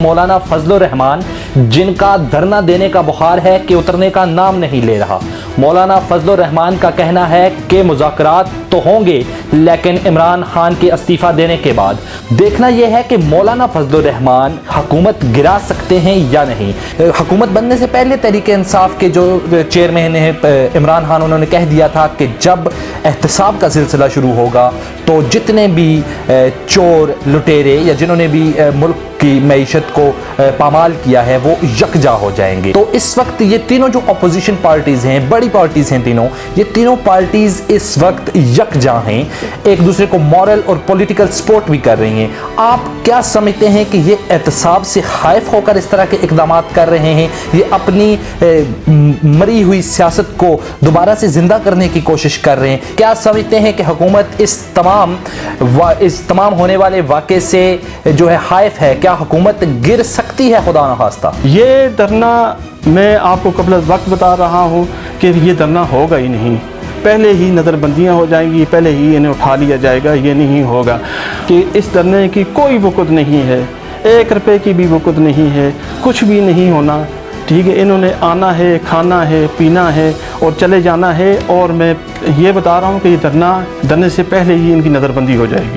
मौलाना फजलुर रहमान, जिनका धरना देने का बुखार है कि उतरने का नाम नहीं ले रहा। मौलाना फजलुर रहमान का कहना है कि मुज़ाकरात तो होंगे लेकिन इमरान खान के इस्तीफ़ा देने के बाद। देखना यह है कि मौलाना फजलुर रहमान हुकूमत गिरा सकते हैं या नहीं। हुकूमत बनने से पहले तहरीक इंसाफ के जो चेयरमैन हैं इमरान खान, उन्होंने कह दिया था कि जब एहतसाब का सिलसिला शुरू होगा तो जितने भी चोर लुटेरे या जिन्होंने भी मुल्क की मईशत को पामाल किया है वो यकजा हो जाएंगे। तो इस वक्त ये तीनों जो अपोजिशन पार्टीज हैं, बड़ी पार्टीज हैं तीनों, ये तीनों पार्टीज इस वक्त यकजा हैं, एक दूसरे को मॉरल और पॉलिटिकल सपोर्ट भी कर रही हैं। आप क्या समझते हैं कि ये एहतसाब से खाइफ होकर इस तरह के इकदाम कर रहे हैं, ये अपनी मरी हुई सियासत को दोबारा से जिंदा करने की कोशिश कर रहे हैं? क्या समझते हैं कि हुकूमत इस तमाम होने वाले वाक़े से जो है खाइफ है? क्या हुकूमत गिर सकती है खुदा न खास्ता? ये धरना मैं आपको कबल वक्त बता रहा हूँ कि ये धरना होगा ही नहीं। पहले ही नज़रबंदियाँ हो जाएंगी, पहले ही इन्हें उठा लिया जाएगा। ये नहीं होगा कि इस धरने की कोई वक़्त नहीं है, 1 रुपये की भी वक़्त नहीं है, कुछ भी नहीं होना। ठीक है, इन्होंने आना है, खाना है, पीना है और चले जाना है। और मैं ये बता रहा हूँ कि ये धरने से पहले ही इनकी नज़रबंदी हो जाएगी।